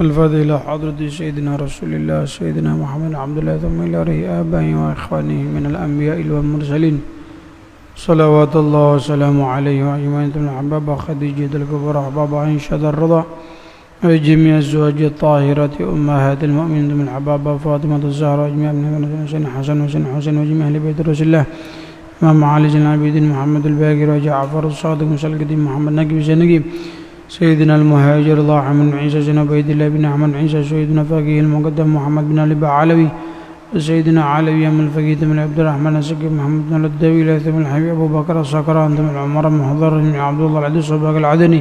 الفاتحة إلى حضرة سيدنا رسول الله سيدنا محمد عبد الله ثم إلى آبائه وإخوانه من الأنبياء والمرسلين صلوات الله وسلامه عليه وأجمعين من الأحباب خديجة الكبرى أحباب عائشة الرضا وجميع الزواج الطاهرة أمهات المؤمنين من الأحباب فاطمة الزهراء وجميع ابن حسن وحسين وجميع أهل بيت رسول الله إمام علي زين العابدين محمد الباقر وجعفر الصادق مسلم محمد نجيب زين سيدنا المهاجر الله من عيسى بن عبيد الله بن أحمد عيسى سيدنا فقيه المقدم محمد بن علي علوي سيدنا علوي من الفقيه من عبد الرحمن السقي محمد بن الدوي ثم الحبيب أبو بكر السكران ثم العمر المحضر بن عبد الله العدس وباقي العدني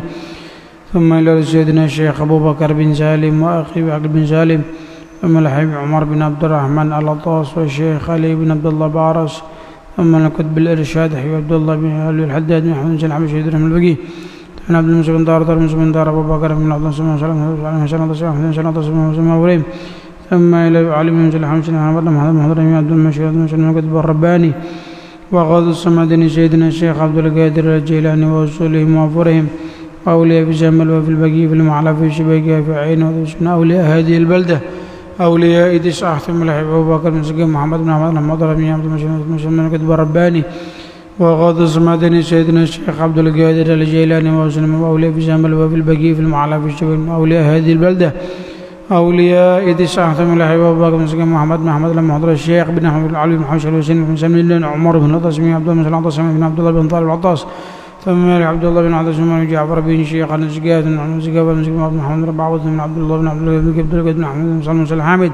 ثم إلى سيدنا الشيخ أبو بكر بن سالم وأخي عقل بن سالم ثم الحبيب عمر بن عبد الرحمن الأطاس والشيخ علي بن عبد الله بارس ثم الكتب الإرشاد حبيب عبد الله بن علي الحداد بن محمد بن عبد سيدنا من الفقيه عن عبد المسلم بن دار بن دار أبو بكر بن عبد الله بن ثم إلى علي بن مسلم حمد محمد عبد المشهد بن كتب الرباني وغاض الصمدني سيدنا الشيخ عبد القادر الجيلاني وأصولهم وأفورهم أولياء في جمل وفي البقي في المعلى في شبيكة في عين وذوسنا أولياء هذه البلدة أولياء تسعة ثم الحبيب أبو بكر بن سقيم محمد بن أحمد محمد ربيع عبد المشهد بن كتب الرباني وغاض الصمدني سيدنا الشيخ عبد القادر الجيلاني وأصولهم أولياء في جمل وفي البقي في المعلى في شبيكة أولياء هذه البلدة أولياء تسعة ثم الحبيب أبو بكر بن سقيم محمد بن أحمد لما حضر الشيخ بن أحمد العلي بن حوشل وسين بن سلم بن عمر بن العطاس بن عبد الله بن العطاس بن عبد الله بن طالب العطاس ثم عبد الله بن عبد الرحمن بن جعفر بن شيخ عن زكاة بن زكاة بن محمد بن عبد بن عبد الله بن عبد الله بن عبد الله بن أحمد بن سلم بن حامد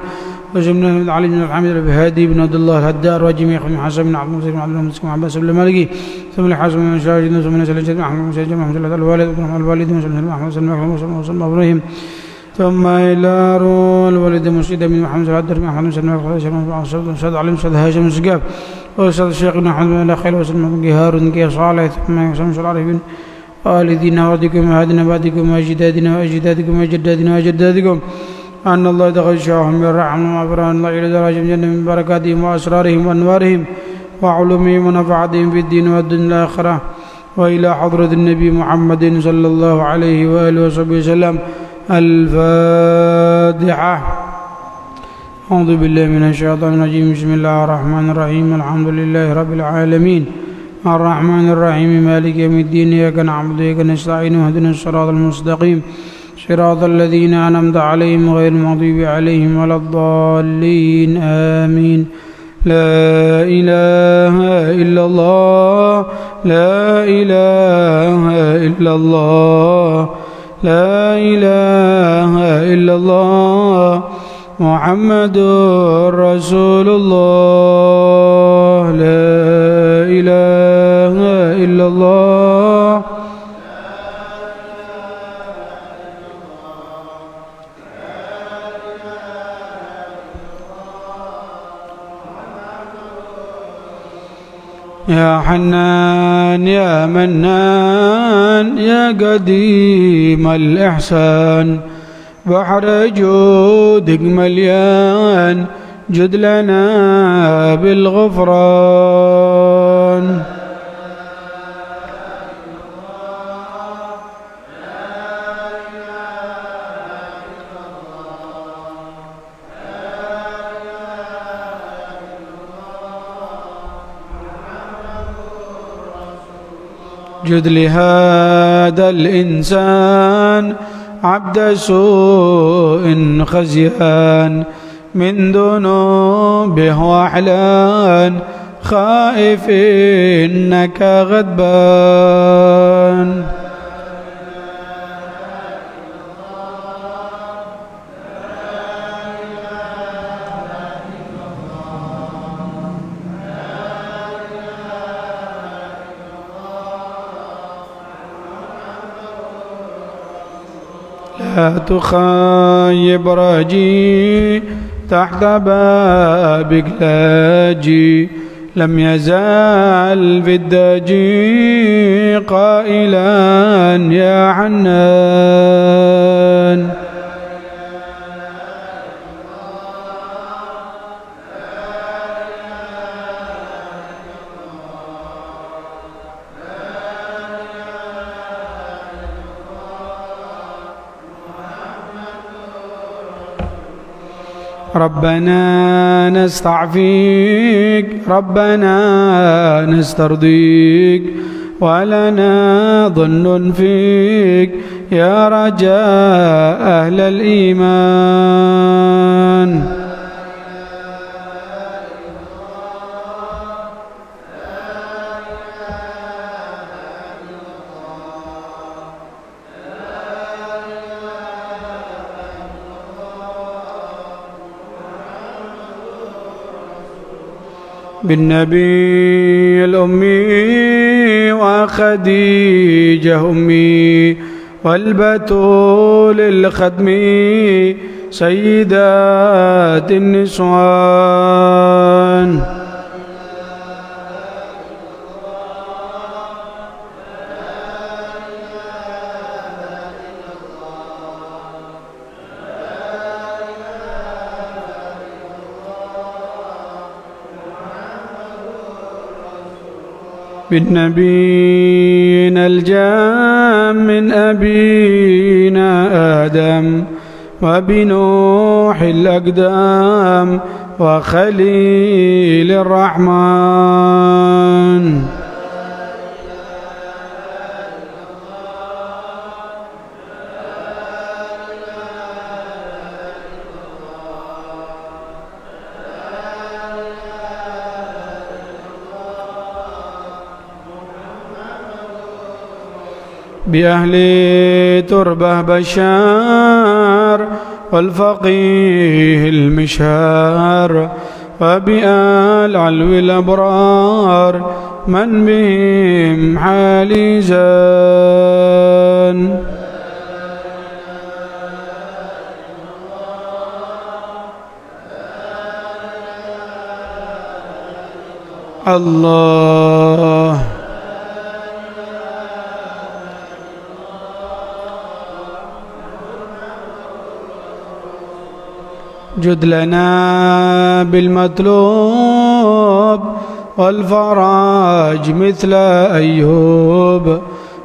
وجمنا بن علي بن الحامد بن هادي بن عبد الله الهدار وجميع بن حسن بن عبد الله بن عبد الله بن عباس بن المالكي ثم الحسن بن شاهد ثم نسل بن أحمد بن سيد محمد الوالد بن الوالد بن أحمد بن محمد إبراهيم ثم إلى الوالد مسجد بن محمد الهدار بن أحمد بن سيد علي بن سيد هاشم الزقاف وأستاذ الشيخ بن أحمد بن الأخيل وسلم بن جهار كي صالح ثم يسمى العارفين والدينا وردكم وهدنا بعدكم وأجدادنا وأجدادكم وأجدادنا وأجدادكم أن الله تغشاهم بالرحمة ومغفرة الله إلى درجة الجنة من بركاتهم وأسرارهم وأنوارهم وعلومهم ونفعتهم في الدين والدنيا الآخرة وإلى حضرة النبي محمد صلى الله عليه وآله وصحبه وسلم الفاتحة. أعوذ بالله من الشيطان الرجيم بسم الله الرحمن الرحيم الحمد لله رب العالمين الرحمن الرحيم مالك يوم الدين إياك نعبد وإياك نستعين اهدنا الصراط المستقيم صراط الذين أنعمت عليهم غير المغضوب عليهم ولا الضالين آمين. لا إله إلا الله لا إله إلا الله لا إله إلا الله محمد رسول الله لا إله إلا الله يا حنان يا منان يا قديم الإحسان بحر جودك مليان جد لنا بالغفران جد لهذا الإنسان عبد سوء خزيان من ذنوبه وحلان خائف إنك غضبان لا تخيب رجي تحت بابك لاجي لم يزال في الدجي قائلا يا حنان ربنا نستعفيك ربنا نسترضيك ولنا ظن فيك يا رجاء أهل الإيمان. بالنبي الأمي وخديجة أمي والبتول الختمي سيدات النسوان. بالنبي الجام من أبينا آدم وبنوح الأقدام وخليل الرحمن. بأهل تربة بشار والفقيه المشهار وبآل علو الأبرار من بهم حالي زان. الله جد لنا بالمطلوب والفرج مثل أيوب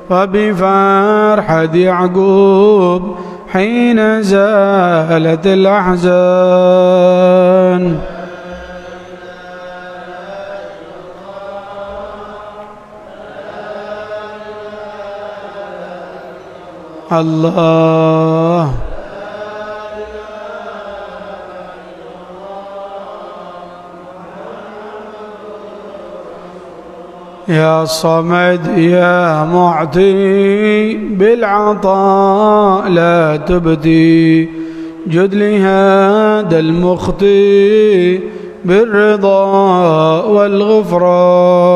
وبفرحة يعقوب حين زالت الأحزان. الله يا صمد يا معطي بالعطاء لا تبدي جد لهذا المخطي بالرضا والغفران.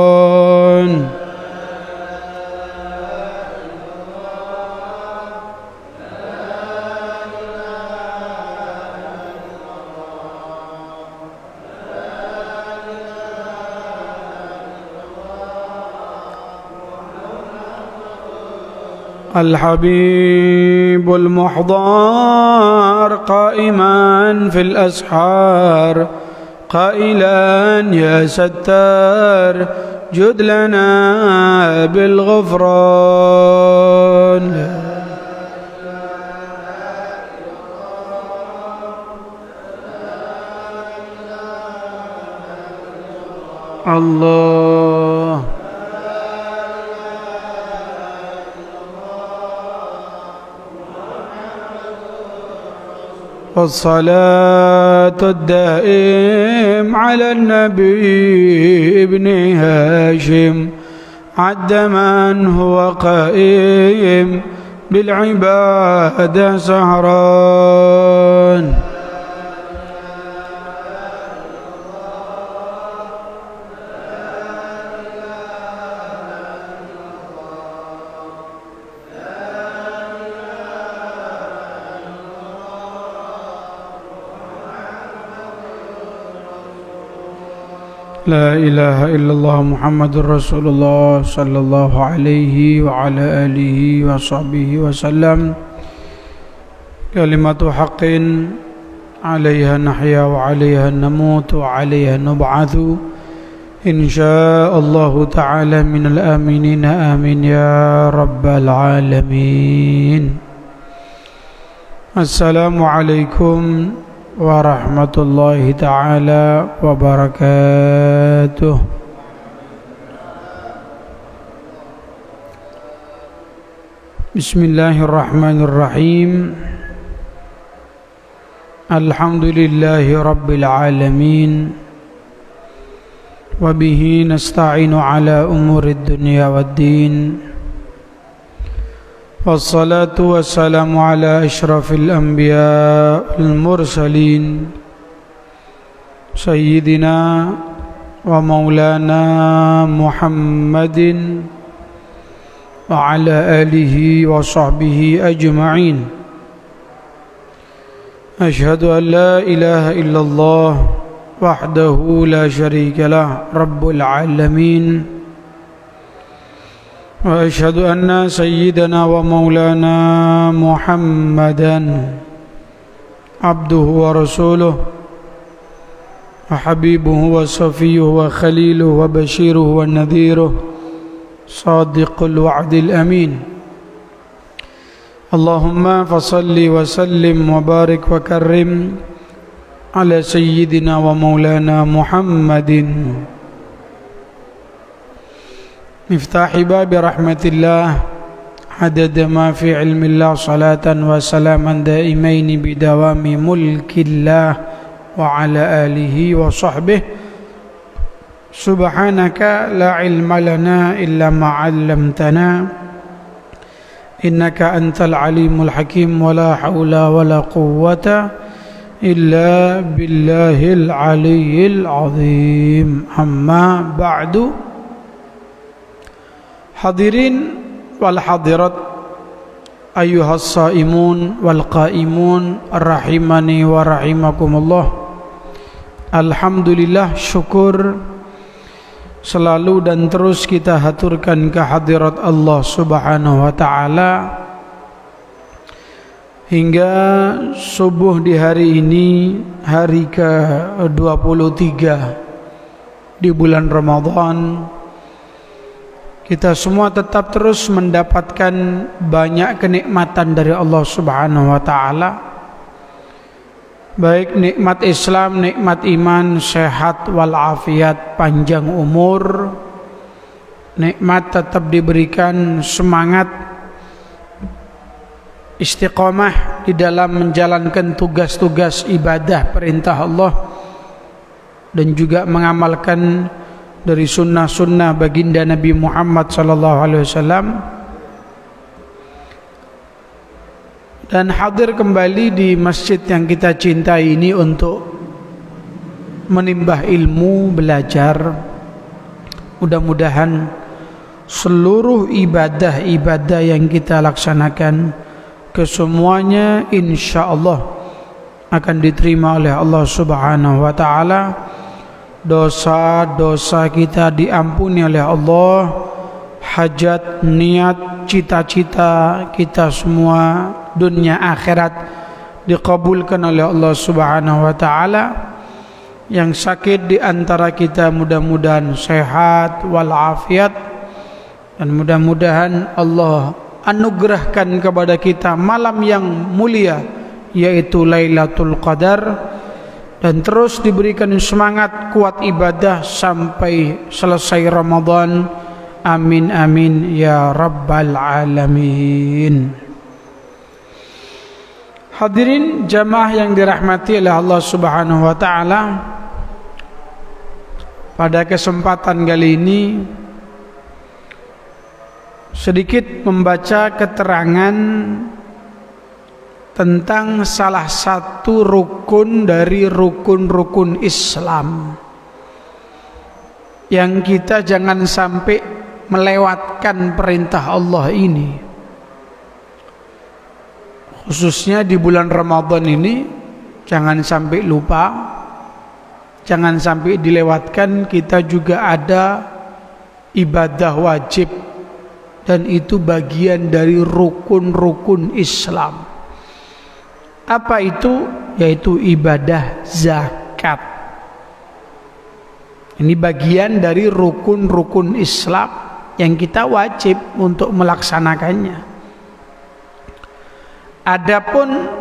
الحبيب المحضر قائما في الأسحار قائلا يا ستار جد لنا بالغفران. الله والصلاة الدائم على النبي ابن هاشم عد من هو قائم بالعبادة سهران. لا إله إلا الله محمد رسول الله صلى الله عليه وعلى آله وصحبه وسلم. كلمة حق عليها نحيا وعليها نموت وعليها نبعث إن شاء الله تعالى من الآمنين آمين يا رب العالمين. السلام عليكم warahmatullahi taala wabarakatuh. Bismillahirrahmanirrahim. Alhamdulillahi rabbil alamin. Wa bihi nasta'inu ala umurid dunya waddin. Wassalatu wassalamu ala ashrafil anbiya wal mursalin Sayyidina wa maulana Muhammadin wa ala alihi wa sahbihi ajma'in. Ashhadu an la ilaha illallah wahdahu la sharika lah rabbul alamin. وأشهد أن سيدنا ومولانا محمدا عبده ورسوله وحبيبه وصفيه وخليله وبشيره ونذيره صادق الوعد الأمين. اللهم فصل وسلم وبارك وكرم على سيدنا ومولانا محمد مفتاح باب رحمة الله عدد ما في علم الله صلاة وسلاما دائمين بدوام ملك الله وعلى آله وصحبه. سبحانك لا علم لنا إلا ما علمتنا إنك أنت العليم الحكيم ولا حول ولا قوة إلا بالله العلي العظيم. أما بعد. Hadirin wal hadirat ayyuhas saimun wal qaimun rahimani wa rahimakumullah. Alhamdulillah, syukur selalu dan terus kita haturkan kehadirat Allah Subhanahu wa taala hingga subuh di hari ini, hari ke-23 di bulan Ramadan. Kita semua tetap terus mendapatkan banyak kenikmatan dari Allah Subhanahu wa taala. Baik nikmat Islam, nikmat iman, sehat walafiat, panjang umur. Nikmat tetap diberikan semangat istiqomah di dalam menjalankan tugas-tugas ibadah perintah Allah dan juga mengamalkan dari sunnah-sunnah baginda Nabi Muhammad SAW, dan hadir kembali di masjid yang kita cintai ini untuk menimbah ilmu, belajar. Mudah-mudahan seluruh ibadah-ibadah yang kita laksanakan kesemuanya insyaallah akan diterima oleh Allah Subhanahu wa taala. Dosa-dosa kita diampuni oleh Allah, hajat, niat, cita-cita kita semua dunia akhirat dikabulkan oleh Allah Subhanahu wa taala. Yang sakit di antara kita mudah-mudahan sehat walafiat, dan mudah-mudahan Allah anugerahkan kepada kita malam yang mulia yaitu Lailatul Qadar, dan terus diberikan semangat kuat ibadah sampai selesai Ramadan. Amin amin ya rabbal alamin. Hadirin jamaah yang dirahmati oleh Allah Subhanahu wa taala, pada kesempatan kali ini sedikit membaca keterangan tentang salah satu rukun dari rukun-rukun Islam yang kita jangan sampai melewatkan perintah Allah ini, khususnya di bulan Ramadan ini. Jangan sampai lupa, jangan sampai dilewatkan. Kita juga ada ibadah wajib, dan itu bagian dari rukun-rukun Islam. Apa itu? Yaitu ibadah zakat. Ini bagian dari rukun-rukun Islam yang kita wajib untuk melaksanakannya. Adapun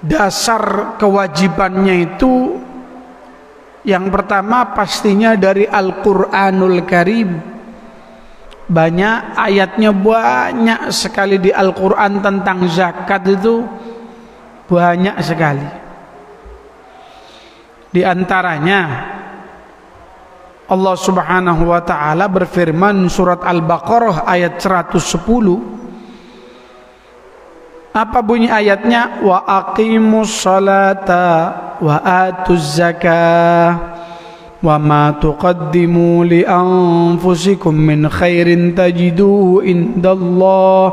dasar kewajibannya itu yang pertama pastinya dari Al-Qur'anul Karim. Banyak ayatnya, banyak sekali di Al-Qur'an tentang zakat itu, banyak sekali. Di antaranya Allah Subhanahu wa taala berfirman surat Al-Baqarah ayat 110. Apa bunyi ayatnya? Wa aqimus salata wa atuz zakah wa ma tuqaddimu li anfusikum min khairin tajiduhu indallah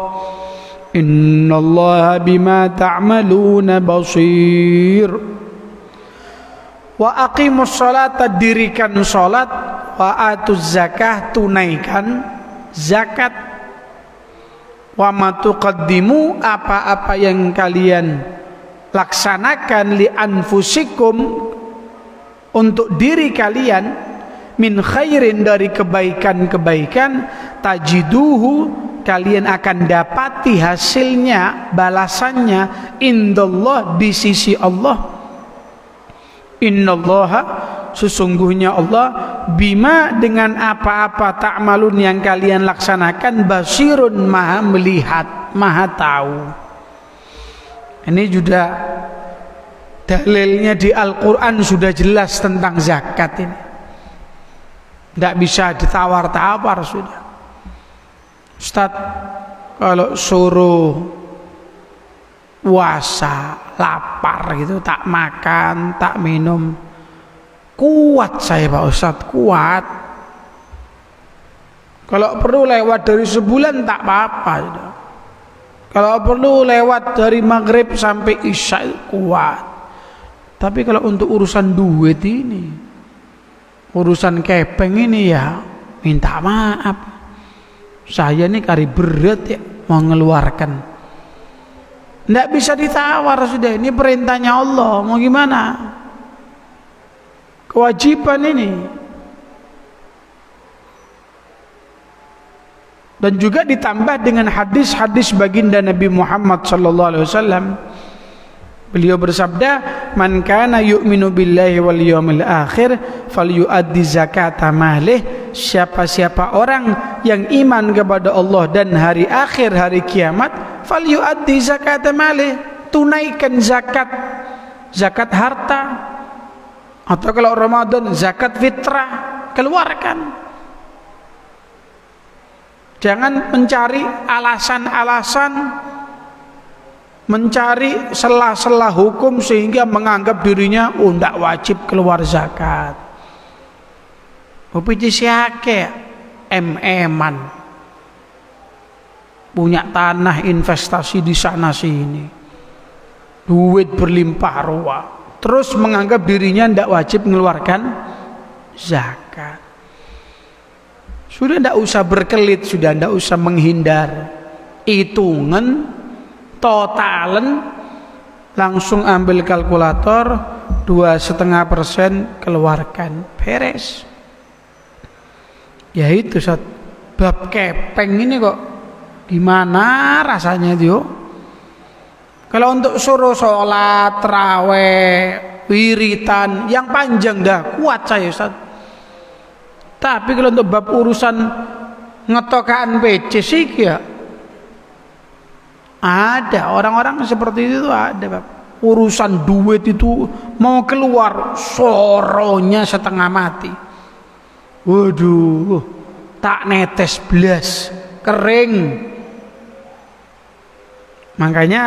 innallaha bima ta'maluna basir. Wa aqimus salata, dirikan salat, wa atuz zakah, tunaikan zakat, wa ma tuqaddimu, apa-apa yang kalian laksanakan, li anfusikum, untuk diri kalian, min khairin, dari kebaikan-kebaikan, tajiduhu, kalian akan dapati hasilnya, balasannya, indallah, di sisi Allah. Innallaha, sesungguhnya Allah, bima, dengan apa-apa, ta'malun, yang kalian laksanakan, basirun, maha melihat, maha tahu. Ini juga dalilnya di Al-Quran sudah jelas tentang zakat ini, tidak bisa ditawar-tawar sudah. Ustaz, kalau suruh puasa, lapar gitu, tak makan, tak minum, kuat saya Pak Ustadz, kuat. Kalau perlu lewat dari sebulan tak apa-apa. Kalau perlu lewat dari maghrib sampai isya, kuat. Tapi kalau untuk urusan duit ini, urusan kepeng ini, ya minta maaf, saya ini kari berat ya mau ngeluarkan. Tidak bisa ditawar sudah, ini perintahnya Allah, mau gimana? Kewajiban ini. Dan juga ditambah dengan hadis-hadis baginda Nabi Muhammad sallallahu alaihi wasallam. Beliau bersabda, "Man kana yu'minu billahi wal yawmil akhir falyu'addi zakata malih." Siapa-siapa orang yang iman kepada Allah dan hari akhir, hari kiamat, falyu'addi zakata malih, tunaikan zakat, zakat harta, atau kalau Ramadan zakat fitrah, keluarkan. Jangan mencari alasan-alasan, mencari sela-sela hukum sehingga menganggap dirinya tidak wajib keluar zakat. Bupati siake em-eman, punya tanah investasi di sana sini, duit berlimpah ruah, terus menganggap dirinya tidak wajib mengeluarkan zakat. Sudah tidak usah berkelit, sudah tidak usah menghindar, hitungan totalen, langsung ambil kalkulator, 2,5% keluarkan, beres. Ya itu saat bab kepeng ini kok gimana rasanya itu? Kalau untuk suruh sholat, taraweh, wiritan yang panjang dah kuat saya Ustaz. Tapi kalau untuk bab urusan ngetokaan PC sih ya ada orang-orang seperti itu, ada Bab. Urusan duit itu mau keluar soronya setengah mati. Waduh, tak netes belas, kering. Makanya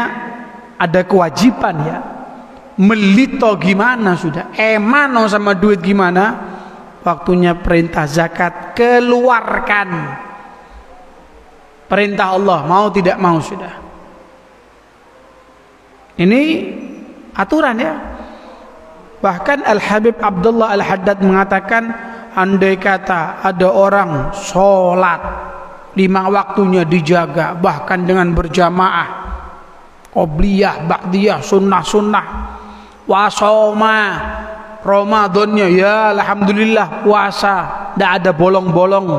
ada kewajiban ya, melito gimana sudah, emano sama duit gimana, waktunya perintah zakat, keluarkan. Perintah Allah, mau tidak mau sudah. Ini aturan ya. Bahkan Al-Habib Abdullah Al-Haddad mengatakan, andai kata ada orang sholat 5 waktunya dijaga, bahkan dengan berjamaah, qobliyah, ba'diyah, sunnah-sunnah, wasoma, Ramadannya ya alhamdulillah puasa, tidak ada bolong-bolong,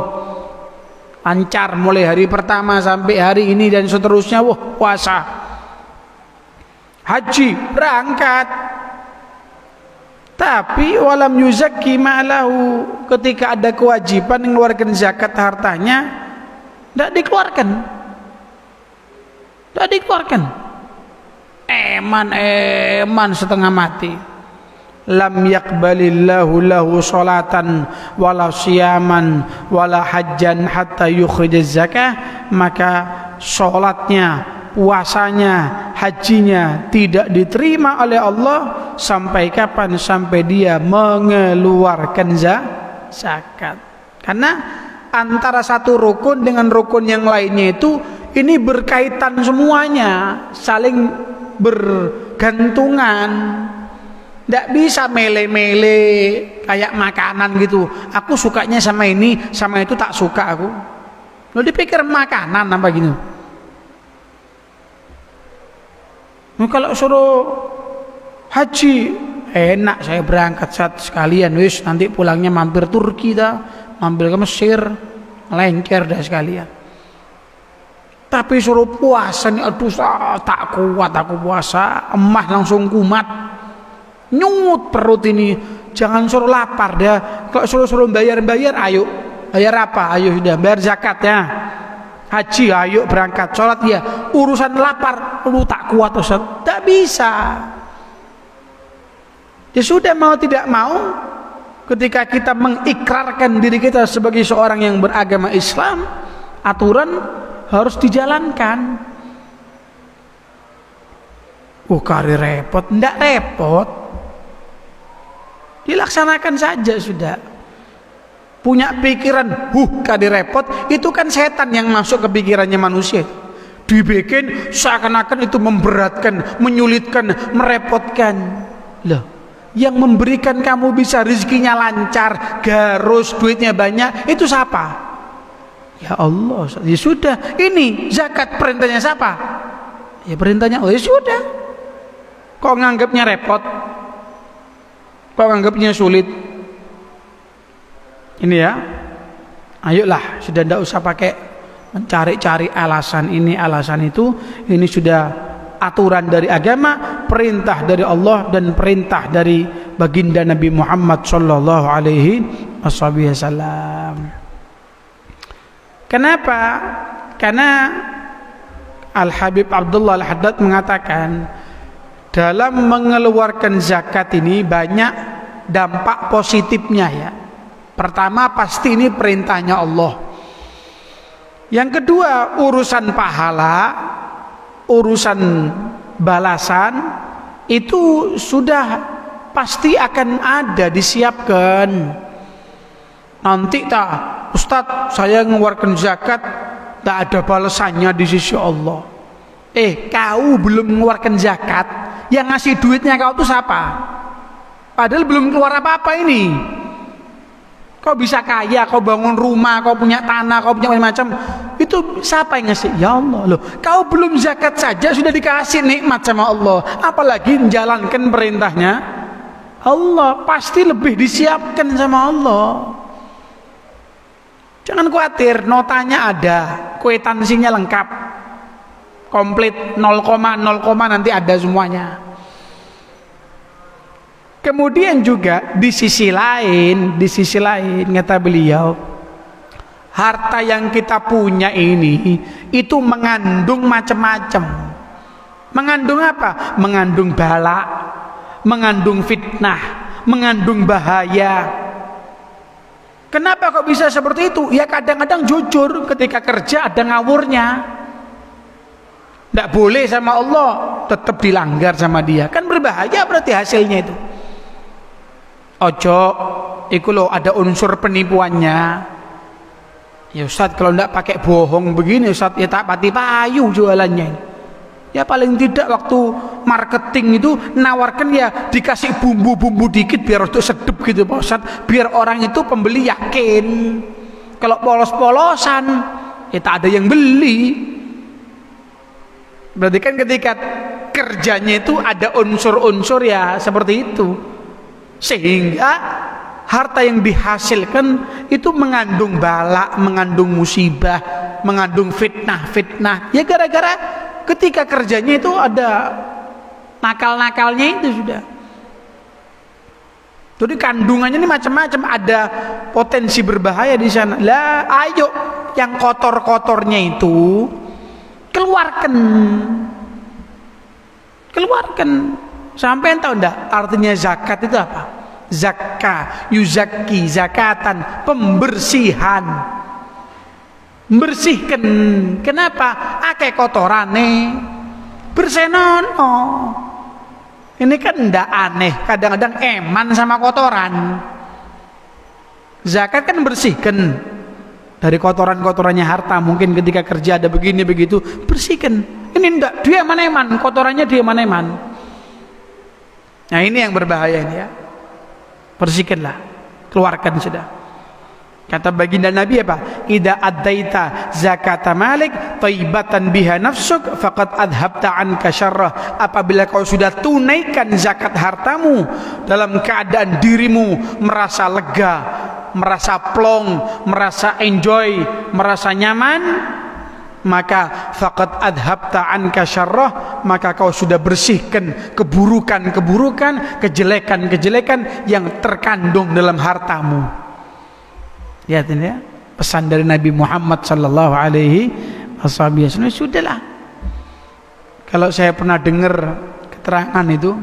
lancar mulai hari pertama sampai hari ini dan seterusnya, wah puasa. haji, berangkat. Tapi walam yuzakki ma'lahu, ketika ada kewajiban mengeluarkan zakat hartanya, tidak dikeluarkan. Tidak dikeluarkan. Eman setengah mati. Lam yakbalillahu lahu salatan wala siyaman wala hajjan hatta yukhrij zakah, maka salatnya, puasanya, hajinya tidak diterima oleh Allah sampai kapan? Sampai dia mengeluarkan zakat. Karena antara satu rukun dengan rukun yang lainnya itu ini berkaitan semuanya, saling bergantungan. Tidak bisa mele-mele kayak makanan gitu. Aku sukanya sama ini, sama itu tak suka aku. Lo dipikir makanan apa gitu. Nah, kalau suruh haji, enak saya berangkat sekalian, wis nanti pulangnya mampir Turki dah, mampir ke Mesir, lengker dah sekalian. Tapi suruh puasa nih, aduh tak kuat aku puasa, emah langsung kumat. Nyut perut ini, jangan suruh lapar dah. Kalau suruh bayar, ayo bayar apa? Ayo sudah bayar zakat ya, haji ayo berangkat, sholat ya. Urusan lapar, lu tak kuat Ustaz, tak bisa. Ya sudah, mau tidak mau, ketika kita mengikrarkan diri kita sebagai seorang yang beragama Islam, aturan harus dijalankan. Kari repot, ndak repot. Dilaksanakan saja sudah. Punya pikiran, kadi repot, itu kan setan yang masuk ke pikirannya manusia. Dibikin seakan-akan itu memberatkan, menyulitkan, merepotkan. Loh, yang memberikan kamu bisa rezekinya lancar, garus, duitnya banyak, itu siapa? Ya Allah. Ya sudah, ini zakat perintahnya siapa? Ya perintahnya Allah. Ya sudah. Kok nganggapnya repot? Kok anggapnya sulit? Ini ya, ayolah, sudah tidak usah pakai mencari-cari alasan ini alasan itu. Ini sudah aturan dari agama, perintah dari Allah dan perintah dari baginda Nabi Muhammad sallallahu alaihi wasallam. Kenapa? Karena Al-Habib Abdullah Al-Haddad mengatakan, dalam mengeluarkan zakat ini banyak dampak positifnya ya. Pertama, pasti ini perintahnya Allah. Yang kedua, urusan pahala, urusan balasan itu sudah pasti akan ada, disiapkan. Nanti tak, Ustadz saya mengeluarkan zakat tak ada balasannya di sisi Allah. Kau belum mengeluarkan zakat, yang ngasih duitnya kau tuh siapa? Padahal belum keluar apa-apa ini. Kau bisa kaya, kau bangun rumah, kau punya tanah, kau punya macam-macam, itu siapa yang ngasih? Ya Allah. Loh, kau belum zakat saja sudah dikasih nikmat sama Allah, apalagi menjalankan perintahnya Allah. Pasti lebih disiapkan sama Allah. Jangan khawatir, notanya ada, kwitansinya lengkap, komplit, 0, nanti ada semuanya. Kemudian juga di sisi lain kata beliau, harta yang kita punya ini itu mengandung macam-macam. Mengandung apa? Mengandung bala, mengandung fitnah, mengandung bahaya. Kenapa kok bisa seperti itu? Ya kadang-kadang jujur, ketika kerja ada ngawurnya. Tidak boleh sama Allah, tetap dilanggar sama dia. Kan berbahaya berarti hasilnya itu. Ojo, iku lo ada unsur penipuannya. Ya Ustaz, kalau tidak pakai bohong begini Ustaz, ya tak pati payu jualannya. Ya paling tidak waktu marketing itu nawarkan ya dikasih bumbu-bumbu dikit biar untuk sedep gitu Pak Ustaz, biar orang itu pembeli yakin. Kalau polos-polosan ya tak ada yang beli. Berarti kan ketika kerjanya itu ada unsur-unsur ya seperti itu, sehingga harta yang dihasilkan itu mengandung bala, mengandung musibah, mengandung fitnah. Ya gara-gara ketika kerjanya itu ada nakal-nakalnya itu sudah. Jadi kandungannya ini macam-macam, ada potensi berbahaya di sana. Lah, ayo yang kotor-kotornya itu keluarkan. Sampai tahu enggak artinya zakat itu apa? Zakka, yuzakki, zakatan, pembersihan. Membersihkan. Kenapa? Akeh kotorane bersenono. Ini kan ndak aneh, kadang-kadang eman sama kotoran. Zakat kan bersihkan dari kotoran-kotorannya harta. Mungkin ketika kerja ada begini begitu, bersihkan. Ini ndak, dia eman-eman, kotorannya dia eman-eman. Nah ini yang berbahaya ini ya. Bersihkanlah, keluarkan sudah. Kata baginda Nabi apa? Idza addaita zakata malik thaibatan biha nafsuk faqad adhabta anka syarrah. Apabila kau sudah tunaikan zakat hartamu dalam keadaan dirimu merasa lega, merasa plong, merasa enjoy, merasa nyaman, maka faqad adhabta anka syarrah, maka kau sudah bersihkan keburukan-keburukan, kejelekan-kejelekan yang terkandung dalam hartamu. Lihat ini ya, pesan dari Nabi Muhammad sallallahu alaihi wasallam. Sudahlah. Kalau saya pernah dengar keterangan itu,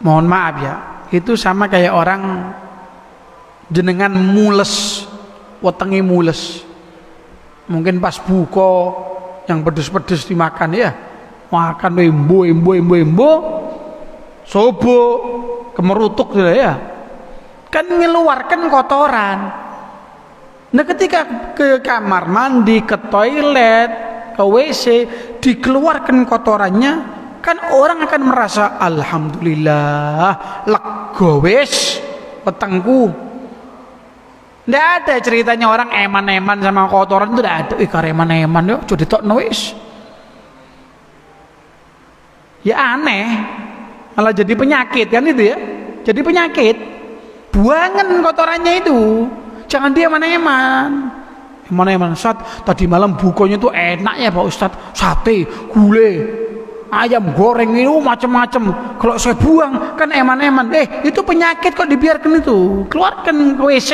mohon maaf ya, itu sama kayak orang jenengan mules, wetenge mules. Mungkin pas buka yang pedes-pedes dimakan ya, makan embo, sobo kemerutuk gitu ya. Kan mengeluarkan kotoran. Nah ketika ke kamar mandi, ke toilet, ke WC, dikeluarkan kotorannya, kan orang akan merasa alhamdulillah, lega wis petengku. Nggak ada ceritanya orang eman-eman sama kotoran itu, nggak ada. Kareman-eman yuk, coba ditokno wis. Ya aneh, malah jadi penyakit kan itu ya, jadi penyakit. Buangan kotorannya itu, jangan dia eman-eman. Ustaz, tadi malam bukanya tuh enak ya Pak Ustaz, sate, gulai, ayam goreng itu macam-macam. Kalau saya buang kan eman-eman. Itu penyakit kok dibiarkan itu, keluarkan ke WC,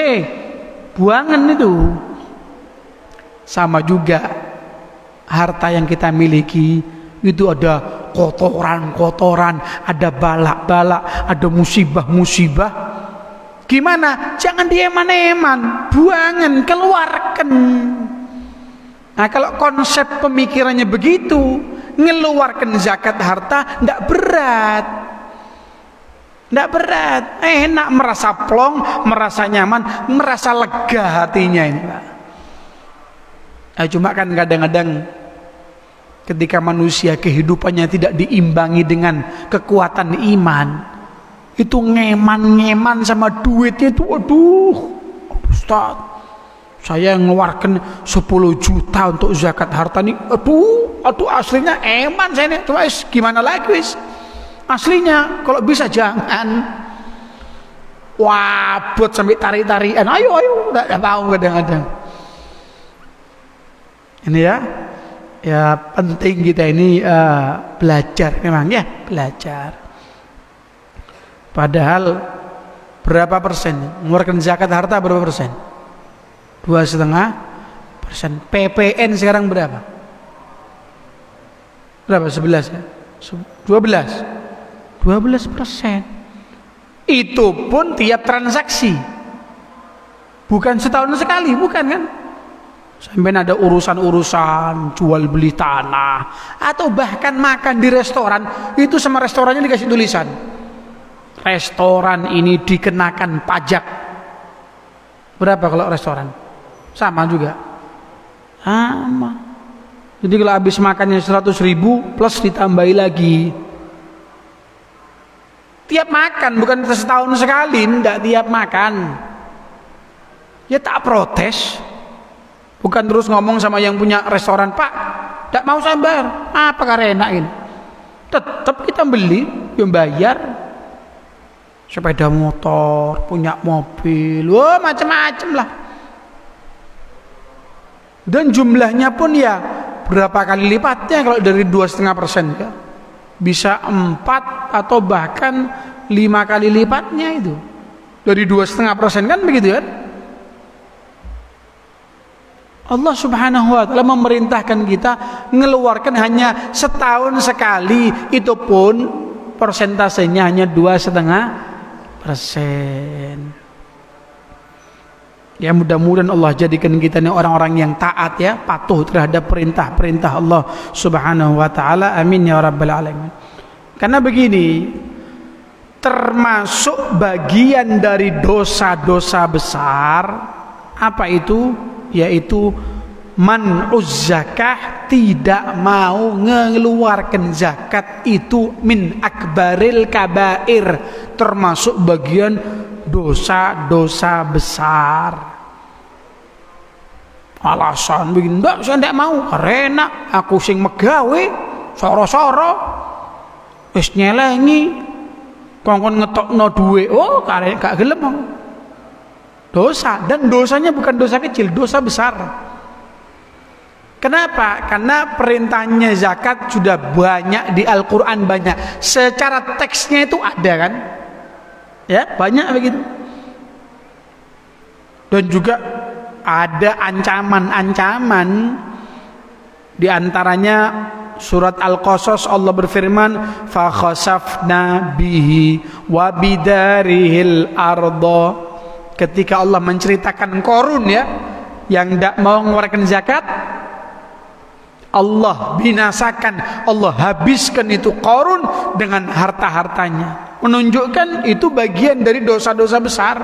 buangan itu. Sama juga harta yang kita miliki itu ada kotoran-kotoran, ada balak-balak, ada musibah-musibah. Gimana? Jangan dieman-eman, buangan, keluarkan. Nah kalau konsep pemikirannya begitu, ngeluarkan zakat harta ndak berat, enak, merasa plong, merasa nyaman, merasa lega hatinya ini Pak. Cuma kan kadang-kadang ketika manusia kehidupannya tidak diimbangi dengan kekuatan iman, itu ngeman sama duitnya itu, aduh Ustaz, saya ngeluarkan 10 juta untuk zakat harta nih, aduh aslinya eman saya nih, cuma gimana lagi wis, aslinya kalau bisa jangan wabot sampai tarik-tarikan, ayo nggak tahu kadang-kadang ini ya penting kita ini belajar, memang ya belajar. Padahal berapa persen mengeluarkan zakat harta, berapa persen? 2,5%. PPN sekarang berapa? 11 ya? 12%. Itu pun tiap transaksi, bukan setahun sekali, bukan kan? Sampai ada urusan-urusan jual beli tanah, atau bahkan makan di restoran, itu sama restorannya dikasih tulisan, restoran ini dikenakan pajak. Berapa kalau restoran? Sama juga. Sama. Jadi kalau habis makannya 100.000 plus ditambahi lagi. Tiap makan, bukan setahun sekali, enggak tiap makan. Ya tak protes. Bukan terus ngomong sama yang punya restoran, Pak, enggak mau saya bayar. Apa karena enak ini? Tetap kita beli, yang bayar. Sepeda motor, punya mobil, wah macam-macam lah. Dan jumlahnya pun ya berapa kali lipatnya kalau dari 2,5% ya. bisa 4 atau bahkan 5 kali lipatnya itu dari 2,5% kan begitu kan. Allah Subhanahu wa ta'ala memerintahkan kita mengeluarkan hanya setahun sekali, itu pun persentasenya hanya 2,5%. Ya mudah-mudahan Allah jadikan kita ini orang-orang yang taat ya, patuh terhadap perintah-perintah Allah Subhanahu wa ta'ala. Amin ya rabbal alamin. Karena begini, termasuk bagian dari dosa-dosa besar apa itu? Yaitu man'uz zakah, tidak mau mengeluarkan zakat, itu min akbaril kabair, termasuk bagian dosa-dosa besar. Alasan begini, enggak, saya enggak mau karena aku sing megawe soro-soro wis nyelengi kongkon ngetokno duwe, oh karek gak gelem aku. Dosa, dan dosanya bukan dosa kecil, dosa besar. Kenapa? Karena perintahnya zakat sudah banyak di Al-Quran, banyak. Secara teksnya itu ada kan? Ya, banyak begitu. Dan juga ada ancaman-ancaman. Di antaranya surat Al-Qasas Allah berfirman, fa khasafna bihi wa bidarihil arda. Ketika Allah menceritakan Qarun ya, yang tidak mau mengeluarkan zakat, Allah binasakan, Allah habiskan itu Qarun dengan harta-hartanya, menunjukkan itu bagian dari dosa-dosa besar.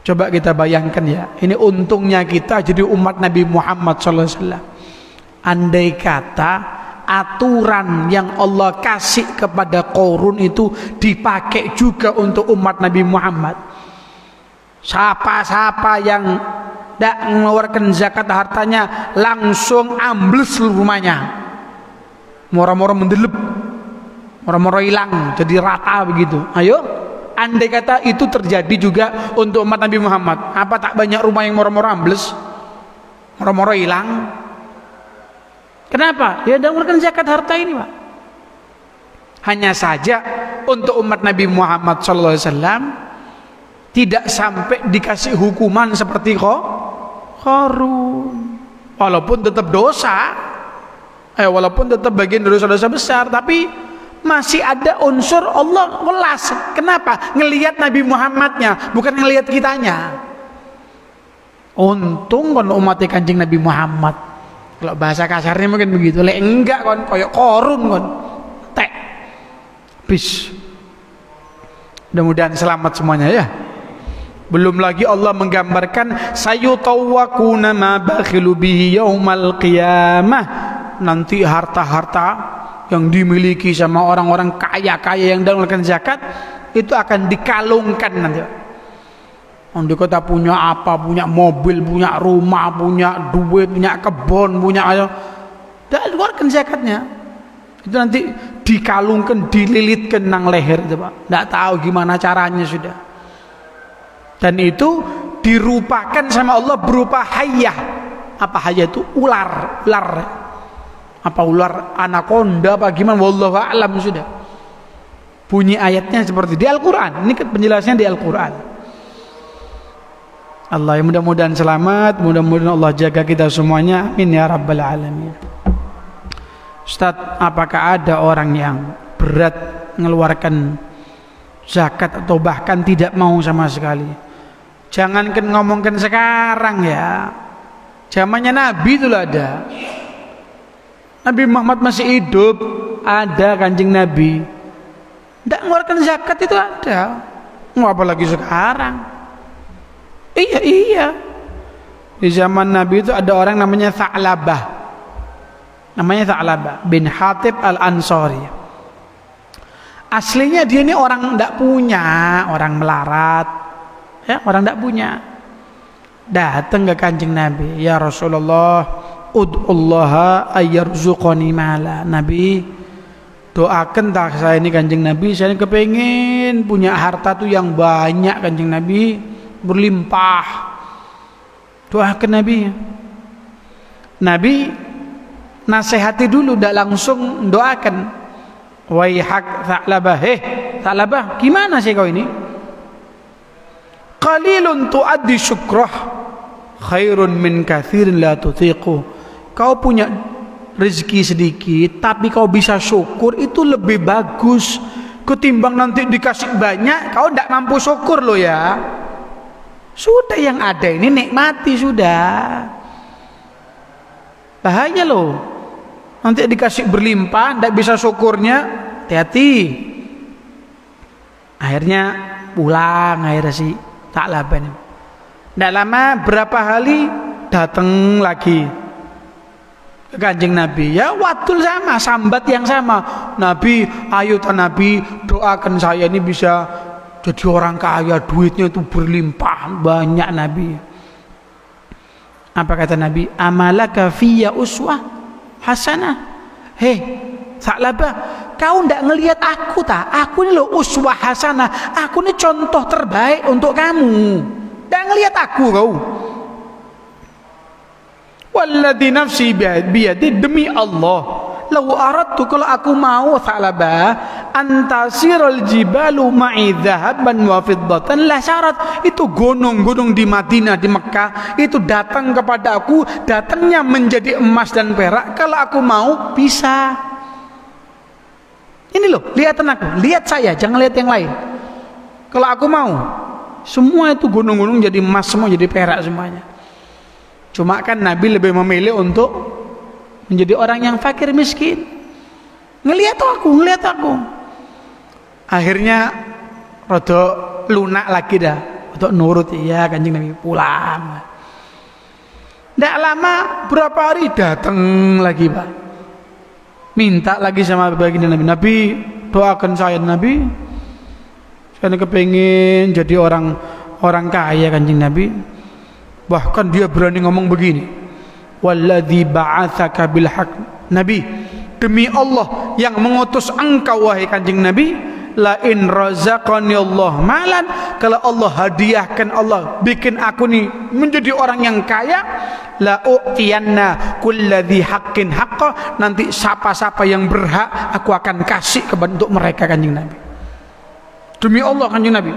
Coba kita bayangkan ya, ini untungnya kita jadi umat Nabi Muhammad SAW. Andai kata aturan yang Allah kasih kepada Qarun itu dipakai juga untuk umat Nabi Muhammad, siapa-siapa yang tidak mengeluarkan zakat hartanya langsung ambles seluruh rumahnya, moro-moro mendelep, moro-moro hilang, jadi rata begitu. Ayo, andai kata itu terjadi juga untuk umat Nabi Muhammad, apa tak banyak rumah yang moro-moro ambles, moro-moro hilang? Kenapa? Ya tidak mengeluarkan zakat harta ini, Pak. Hanya saja untuk umat Nabi Muhammad SAW tidak sampai dikasih hukuman seperti Qarun. Walaupun tetap dosa, walaupun tetap bagian dari dosa-dosa besar, tapi masih ada unsur Allah welas. Kenapa? Ngelihat Nabi Muhammadnya, bukan ngelihat kitanya. Untung kon umatnya Kanjeng Nabi Muhammad. Kalau bahasa kasarnya mungkin begitu. Lek enggak kon koyok Qarun kon. Tek. Bis. Mudah-mudahan selamat semuanya ya. Belum lagi Allah menggambarkan sayutawwaquna ma bakhilu bihi yaumal qiyamah. Nanti harta-harta yang dimiliki sama orang-orang kaya-kaya yang tidak mengeluarkan zakat itu akan dikalungkan nanti. Di kota punya apa, punya mobil, punya rumah, punya duit, punya kebun, punya ayo, tidak keluarkan zakatnya. Itu nanti dikalungkan, dililitkan nang leher itu, Pak. Tidak tahu gimana caranya sudah. Dan itu dirupakan sama Allah berupa hayyah. Apa hayyah itu? Ular. Apa ular anaconda apa gimana? Wallahu a'lam sudah. Bunyi ayatnya seperti di Al-Quran. Ini penjelasannya di Al-Quran. Allah yang mudah-mudahan selamat, mudah-mudahan Allah jaga kita semuanya. Amin ya rabbal alamin. Ustaz, apakah ada orang yang berat mengeluarkan zakat atau bahkan tidak mau sama sekali? Jangankan ngomongkan sekarang ya, zamannya Nabi itu ada. Nabi Muhammad masih hidup, ada Kanjeng Nabi tidak mengeluarkan zakat, itu ada. Mau apalagi sekarang? Iya. Di zaman Nabi itu ada orang namanya Tha'labah. Bin Hatib Al-Ansari. Aslinya dia ini orang tidak punya, orang melarat. Ya, orang tidak punya. Datang ke Kanjeng Nabi, ya Rasulullah, ud'ullaha ayyarzuqani mala. Nabi, doakan tak saya ini Kanjeng Nabi, saya ini kepengen punya harta tuh yang banyak Kanjeng Nabi, berlimpah. Doakan Nabi. Nabi nasihati dulu, tidak langsung doakan. Waihak Tha'labah, Tha'labah, gimana sih kau ini? Qalilun tu'addi syukrah khairun min kathirin la tutiqu. Kau punya rezeki sedikit tapi kau bisa syukur, itu lebih bagus ketimbang nanti dikasih banyak kau tidak mampu syukur loh ya. Sudah yang ada ini nikmati sudah. Bahaya loh nanti dikasih berlimpah tidak bisa syukurnya, hati-hati. Akhirnya pulang akhirnya si Tha'labah ini. Tidak lama berapa hari datang lagi ke Kanjeng Nabi, ya wadul sama, sambat yang sama. Nabi, ayo Nabi doakan saya ini bisa jadi orang kaya, duitnya itu berlimpah banyak Nabi. Apa kata Nabi? Amalaka fiyya uswah hasanah. Hei Tha'labah, kau ndak ngelihat aku tak? Aku ini loh uswah hasanah, aku ini contoh terbaik untuk kamu. Ndak ngelihat aku kau. Walladzi nafsi biyadi, demi Allah, lau aradtu, kalau aku mau Tha'labah, antasirul jibalu ma'i dhahaban wa fiddatan la syarat, itu gunung-gunung di Madinah, di Mekah itu datang kepada aku, datangnya menjadi emas dan perak, kalau aku mau bisa. Ini loh, lihatan aku, lihat saya, jangan lihat yang lain. Kalau aku mau, semua itu gunung-gunung jadi emas semua, jadi perak semuanya. Cuma kan Nabi lebih memilih untuk menjadi orang yang fakir miskin. Ngelihat aku. Akhirnya rada lunak lagi dah untuk nurut, ya Kanjeng Nabi, pulang. Tidak lama berapa hari datang lagi Pak, minta lagi sama baginda Nabi, Nabi doakan saya Nabi, saya kepingin jadi orang kaya Kanjeng Nabi. Bahkan dia berani ngomong begini, walladzi ba'atsaka bil haqq, Nabi, demi Allah yang mengutus engkau wahai Kanjeng Nabi, la in razaqani Allah malan, kalau Allah hadiahkan, Allah bikin aku nih menjadi orang yang kaya, la u'tiyanna kulladzi haqqin haqqa, nanti siapa-siapa yang berhak aku akan kasih untuk mereka Kanjeng Nabi. Demi Allah Kanjeng Nabi,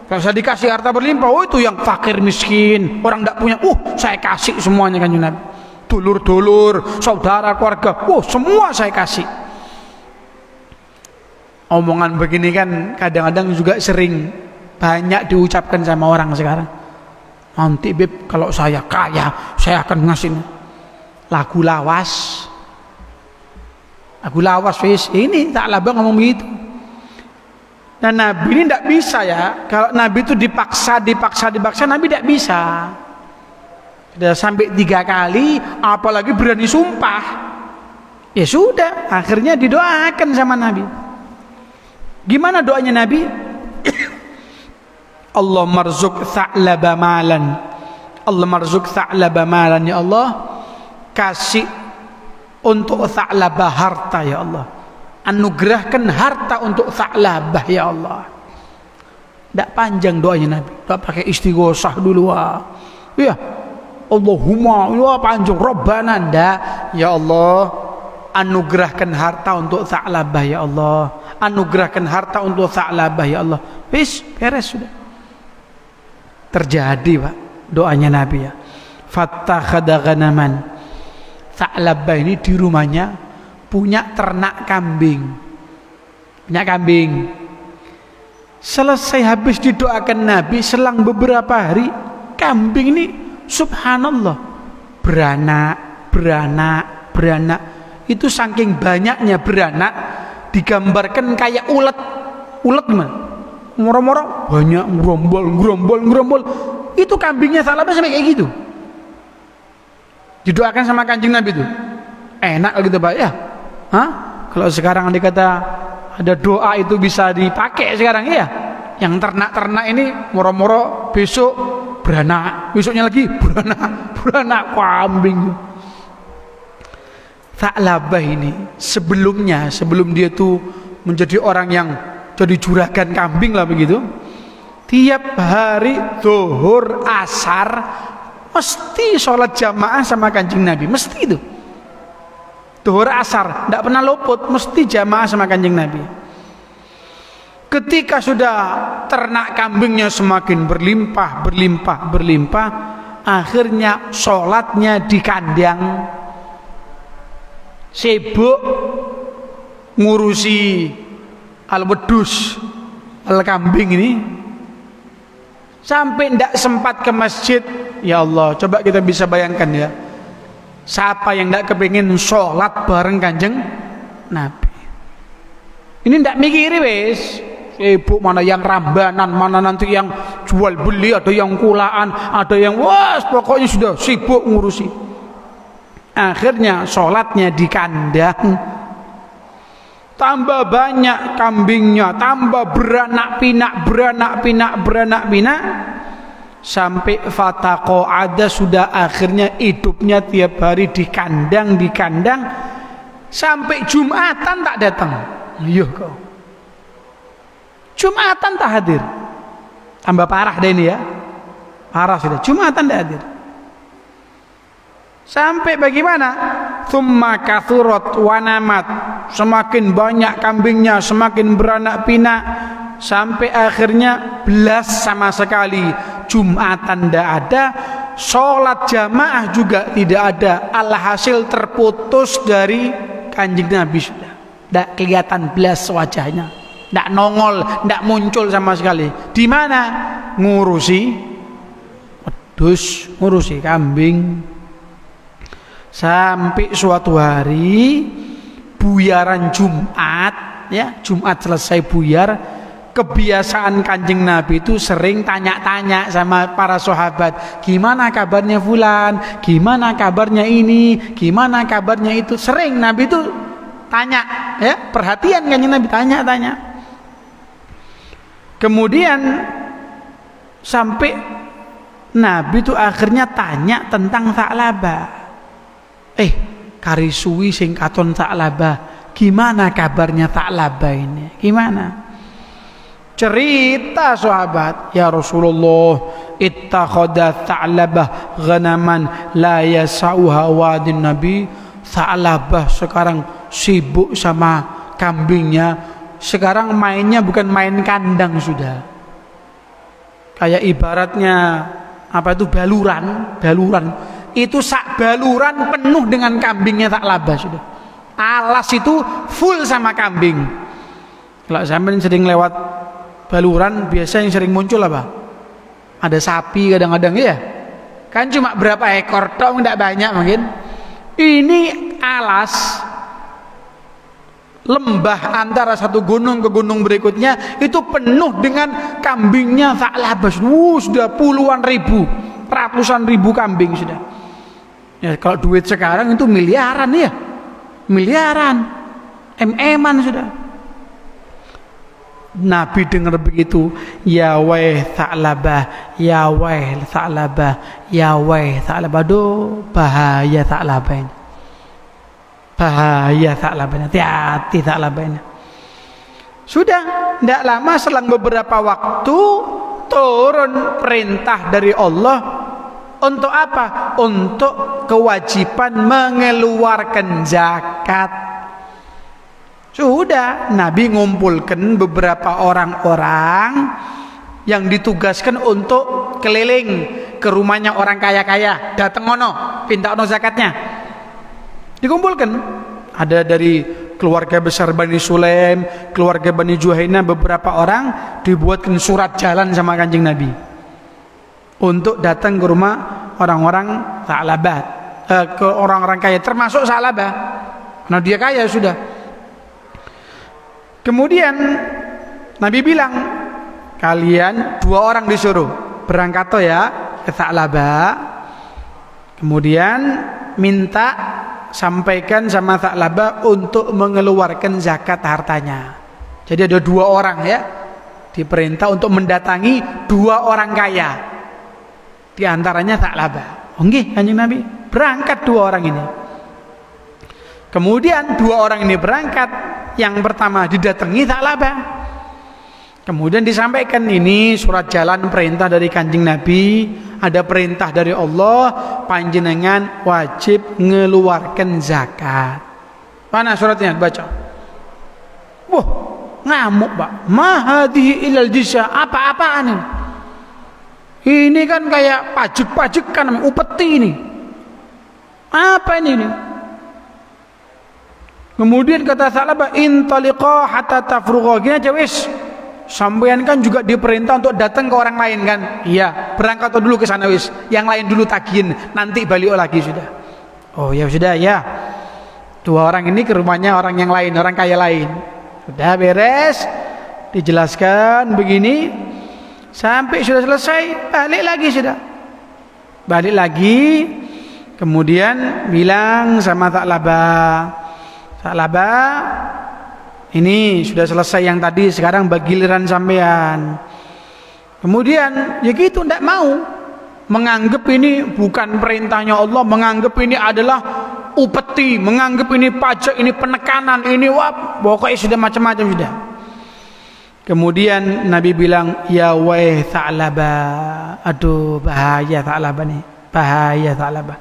kalau saya dikasih harta berlimpah, oh itu yang fakir miskin, orang tidak punya, saya kasih semuanya Kanjeng Nabi. Dulur-dulur, saudara, keluarga, semua saya kasih. Omongan begini kan kadang-kadang juga sering banyak diucapkan sama orang sekarang. Nanti Beb, kalau saya kaya, saya akan ngasih lagu lawas. Lagu lawas wis, ini Tha'labah ngomong begitu. Nah Nabi ini tidak bisa ya. Kalau Nabi itu dipaksa, Nabi tidak bisa. Sudah sampai 3 kali, apalagi berani sumpah. Ya sudah, akhirnya didoakan sama Nabi. Gimana doanya Nabi? Allah marzuk Tha'labah malan. Allah marzuk Tha'labah malan, ya Allah, kasih untuk Tha'labah harta ya Allah. Anugerahkan harta untuk Tha'labah ya Allah. Tidak panjang doanya Nabi, tidak pakai istighosah dulu ya Allahumma, panjang Rabbana, ndak. Ya Allah, anugerahkan harta untuk Tha'labah ya Allah, anugerahkan harta untuk Tha'labah ya Allah. Wis beres sudah. Terjadi Pak doanya Nabi ya. Fattakhadha ghanaman, Tha'labah ini di rumahnya punya ternak kambing. Selesai habis didoakan Nabi, selang beberapa hari, kambing ini subhanallah beranak. Itu saking banyaknya beranak, digambarkan kayak ulet gimana? Moro-moro banyak, gerombol. Itu kambingnya Tha'labah sampai kayak gitu. Didoakan sama Kanjeng Nabi itu. Enak gitu Pak ya. Kalau sekarang dikata ada doa itu bisa dipakai sekarang ya. Yang ternak ini moro-moro besok beranak, besoknya lagi beranak kambing. Tha'labah ini sebelum dia tuh menjadi orang yang jadi juragan kambing lah begitu, tiap hari zuhur asar mesti sholat jamaah sama Kanjeng Nabi, mesti itu. Duhur asar, tidak pernah luput, mesti jamaah sama Kanjeng Nabi. Ketika sudah ternak kambingnya semakin berlimpah, akhirnya sholatnya di kandang, sibuk ngurusi al-wedus, al-kambing ini, sampai tidak sempat ke masjid. Ya Allah, coba kita bisa bayangkan ya, siapa yang tidak kepingin sholat bareng Kanjeng Nabi? Ini tidak mikiri wes, sibuk mana yang rambanan, mana nanti yang jual beli, ada yang kulaan, ada yang pokoknya sudah sibuk ngurusi. Akhirnya sholatnya di kandang, tambah banyak kambingnya, tambah beranak pinak, sampai fataqo ada, sudah akhirnya hidupnya tiap hari di kandang, sampai Jumatan tak datang. Iya kau, Jumatan tak hadir, tambah parah deh ini ya, parah sudah, Jumatan tak hadir. Sampai bagaimana? Tsumma kathurat wanamat, semakin banyak kambingnya, semakin beranak pinak, sampai akhirnya belas sama sekali Jumatan tidak ada, sholat jamaah juga tidak ada. Alhasil terputus dari Kanjeng Nabi, sudah tidak kelihatan belas wajahnya, tidak nongol, tidak muncul sama sekali. Di mana? Ngurusi wedhus, ngurusi kambing. Sampai suatu hari buyaran Jumat, ya, Jumat selesai buyar, kebiasaan Kanjeng Nabi itu sering tanya-tanya sama para sahabat, gimana kabarnya fulan, gimana kabarnya ini, gimana kabarnya itu. Sering Nabi itu tanya, ya, perhatian Kanjeng Nabi, tanya-tanya. Kemudian sampai Nabi itu akhirnya tanya tentang Tha'labah. Kari suwi sing katon Tha'labah, gimana kabarnya Tha'labah ini, gimana? Cerita sahabat, ya Rasulullah, ittakhadha Tha'labah ghanaman la yasauha wadin Nabi. Tha'labah sekarang sibuk sama kambingnya, sekarang mainnya bukan main kandang sudah, kayak ibaratnya apa itu, baluran itu sak baluran penuh dengan kambingnya Tha'labah sudah. Alas itu full sama kambing. Kalau sampean sering lewat baluran, biasa yang sering muncul apa? Ada sapi kadang-kadang ya. Kan cuma berapa ekor tok, enggak banyak mungkin. Ini alas lembah antara satu gunung ke gunung berikutnya itu penuh dengan kambingnya Tha'labah. Sudah puluhan ribu, ratusan ribu kambing sudah. Ya, kalau duit sekarang itu miliaran ya, miliaran, MM-an sudah. Nabi dengar begitu, ya waih Tha'labah, ya waih Tha'labah, ya waih Tha'labah. Aduh, bahaya Tha'labah ini, bahaya Tha'labah ini, hati-hati Tha'labah ini. Sudah, tidak lama selang beberapa waktu turun perintah dari Allah. Untuk apa? Untuk kewajiban mengeluarkan zakat. Sudah, Nabi ngumpulkan beberapa orang-orang yang ditugaskan untuk keliling ke rumahnya orang kaya-kaya, datang ono, pinta ono zakatnya. Dikumpulkan. Ada dari keluarga besar Bani Sulaim, keluarga Bani Juhaina, beberapa orang dibuatkan surat jalan sama Kanjeng Nabi untuk datang ke rumah orang-orang Tha'labah, ke orang-orang kaya, termasuk Tha'labah, karena dia kaya sudah. Kemudian Nabi bilang, kalian 2 orang disuruh berangkat toh ya ke Tha'labah, kemudian minta sampaikan sama Tha'labah untuk mengeluarkan zakat hartanya. Jadi ada 2 orang ya, diperintah untuk mendatangi 2 orang kaya, di antaranya Tha'labah. Nggih, Kanjeng Nabi berangkat 2 orang ini. Kemudian 2 orang ini berangkat. Yang pertama didatangi Tha'labah, kemudian disampaikan, ini surat jalan perintah dari Kanjeng Nabi, ada perintah dari Allah, panjenengan wajib ngeluarkan zakat. Mana suratnya? Baca. Wah, ngamuk Pak. Ma hadhihi ilal jizya. Apa-apaan ini? Ini kan kayak pajak-pajakan, upeti ini. Apa ini? Kemudian kata Tha'labah, intaliqa hatta tafrugha. Gini aja wis. Sampean kan juga diperintah untuk datang ke orang lain kan? Iya, berangkat dulu ke sana wis. Yang lain dulu tagihin, nanti balik lagi sudah. Oh ya sudah ya. 2 orang ini ke rumahnya orang yang lain, orang kaya lain. Sudah beres, dijelaskan begini, sampai sudah selesai, balik lagi sudah. Balik lagi, kemudian bilang sama Tha'labah, ini sudah selesai yang tadi, sekarang giliran sampean. Kemudian ya gitu, tidak mau, menganggap ini bukan perintahnya Allah, menganggap ini adalah upeti, menganggap ini pajak, ini penekanan, ini wah, pokoknya sudah macam-macam sudah. Kemudian Nabi bilang, ya waih Tha'labah, aduh bahaya Tha'labah nih, bahaya Tha'labah.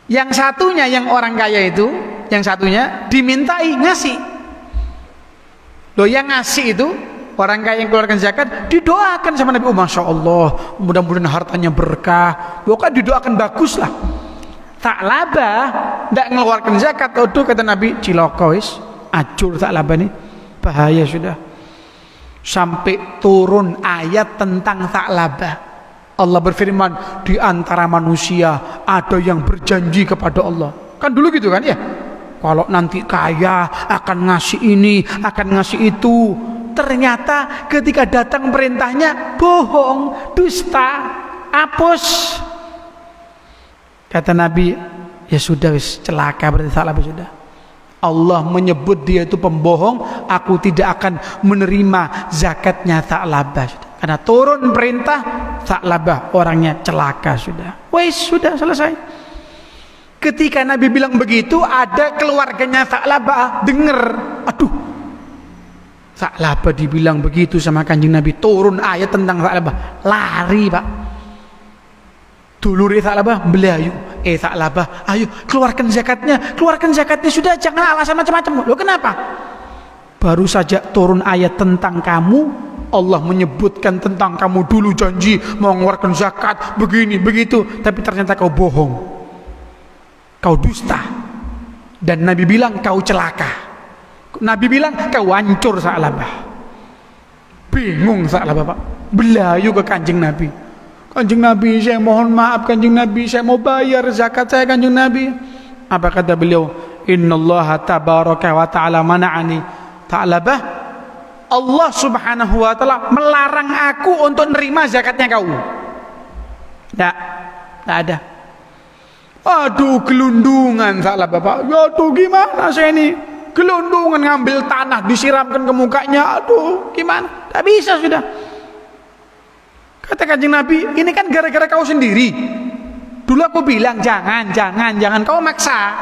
Yang satunya yang orang kaya itu, yang satunya dimintai ngasih. Loh, yang ngasih itu orang kaya yang keluarkan zakat didoakan sama Nabi. Oh masya Allah, mudah-mudahan hartanya berkah. Pokoknya didoakan bagus lah. Tha'labah tidak mengeluarkan zakat. Aduh kata Nabi, cilokis, acur Tha'labah ini, bahaya sudah. Sampai turun ayat tentang Tha'labah. Allah berfirman, di antara manusia ada yang berjanji kepada Allah. Kan dulu gitu kan ya, kalau nanti kaya akan ngasih ini, akan ngasih itu. Ternyata ketika datang perintahnya bohong, dusta, hapus. Kata Nabi, ya sudah wis, celaka berarti Tha'labah sudah. Allah menyebut dia itu pembohong, aku tidak akan menerima zakatnya Tha'labah. Karena turun perintah, Tha'labah orangnya celaka sudah. Wis, sudah selesai. Ketika Nabi bilang begitu, ada keluarganya Tha'labah dengar, aduh, Tha'labah dibilang begitu sama Kanjeng Nabi, turun ayat tentang Tha'labah, lari Pak. Dulur Tha'labah belayu, Tha'labah, ayo keluarkan zakatnya sudah, jangan alasan macam-macam. Loh kenapa? Baru saja turun ayat tentang kamu, Allah menyebutkan tentang kamu dulu janji mau mengeluarkan zakat begini begitu, tapi ternyata kau bohong, kau dusta, dan Nabi bilang kau celaka. Nabi bilang kau hancur Tha'labah. Bingung Tha'labah Pak, belayu ke Kanjeng Nabi. Kanjeng Nabi, saya mohon maaf Kanjeng Nabi, saya mau bayar zakat saya Kanjeng Nabi. Apa kata beliau? Innallaha tabaraka wa ta'ala mana'ani. Tha'labah, Allah subhanahu wa ta'ala melarang aku untuk nerima zakatnya kau. Tidak ada. Aduh, gelundungan Tha'labah Pak. Aduh, gimana saya ini? Gelundungan, ngambil tanah disiramkan ke mukanya. Aduh, gimana? Tak bisa sudah. Kata Kanjeng Nabi, ini kan gara-gara kau sendiri. Dulu aku bilang jangan, kau maksa.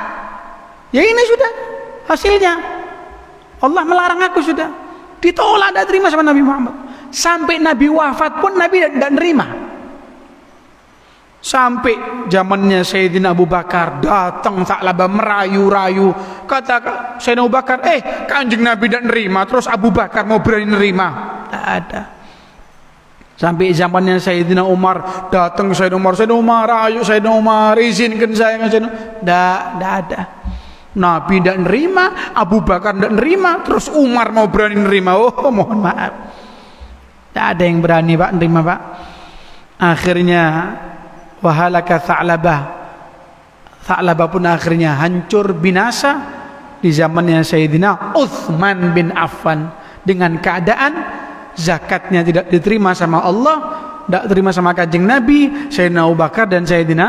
Ya ini sudah hasilnya. Allah melarang aku sudah. Ditolak, tidak terima sama Nabi Muhammad. Sampai Nabi wafat pun Nabi tidak nerima. Sampai zamannya Sayyidina Abu Bakar, datang Tha'labah merayu-rayu. Kata Sayyidina Abu Bakar, Kanjeng Nabi tidak nerima, terus Abu Bakar mau berani nerima? Tidak ada. Sampai zamannya Sayyidina Umar, datang Sayyidina Umar, ayo Sayyidina Umar, izinkan saya. Tidak ada. Nabi tidak nerima, Abu Bakar tidak nerima, terus Umar mau berani nerima. Oh mohon maaf, tidak ada yang berani Pak nerima Pak. Akhirnya wahalaka Tha'labah. Tha'labah pun akhirnya hancur binasa di zamannya Sayyidina Utsman bin Affan, dengan keadaan zakatnya tidak diterima sama Allah, tidak terima sama Kanjeng Nabi, Sayyidina Abu Bakar dan Sayyidina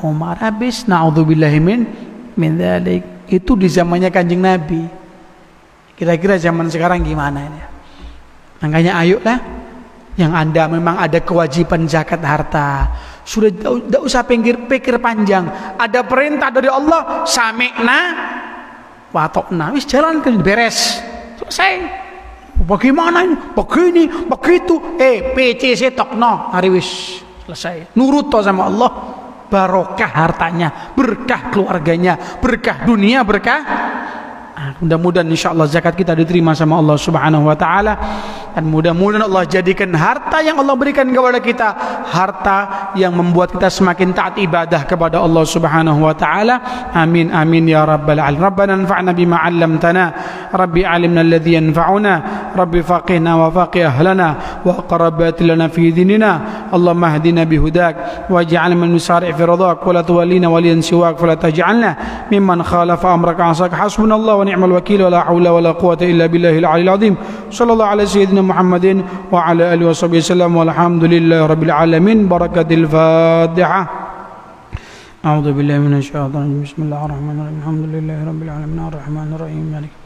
Umar. Habis, na'udzubillahi min dzalik. Itu di zamannya Kanjeng Nabi. Kira-kira zaman sekarang gimana ini? Makanya ayolah, yang Anda memang ada kewajiban zakat harta, sudah tidak usah pikir panjang. Ada perintah dari Allah, sami'na wa ata'na, wis jalankan, beres, selesai. Bagaimana ini? Begini, begitu. PCC tokno, hari wis selesai. Nurut toh sama Allah, barokah hartanya, berkah keluarganya, berkah dunia, berkah Mudah-mudahan insyaallah zakat kita diterima sama Allah Subhanahu wa taala, dan mudah-mudahan Allah jadikan harta yang Allah berikan kepada kita harta yang membuat kita semakin taat ibadah kepada Allah Subhanahu wa taala. Amin amin ya rabbal alamin. Rabbana anfa'na bima 'allamtana, rabbi 'allimna alladhi yanfa'una, rabbi faqihna wa faqih ahlana wa qarabat lana fi dinina. Allahumma hdina bihudak waj'alna min nusari' fi ridak wa la tuwallina waliyan siwak fala taj'alna mimman khalafa amraka 'asaka. Hasbunallahu wa ni'mal wakeel wa la haula wa la quwwata illa billahil 'aliyyil 'azim. Sallallahu ala sayyidina Muhammadin wa ala alihi wa sahbihi wasallam walhamdulillahi rabbil alamin. Barakatil Fatihah. A'udzu billahi minasy syaithanir rajim. Bismillahirrahmanirrahim. Alhamdulillahi rabbil alamin arrahmanir rahim maliki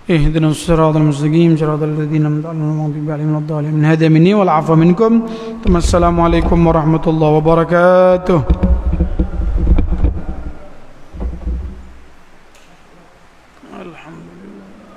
ihdinas siratal mustaqim siratal ladzina an'amta 'alaihim ghairil maghdubi 'alaihim waladdallin. Hada minni wal 'afwa minkum. Assalamualaikum warahmatullahi wabarakatuh. Alhamdulillah.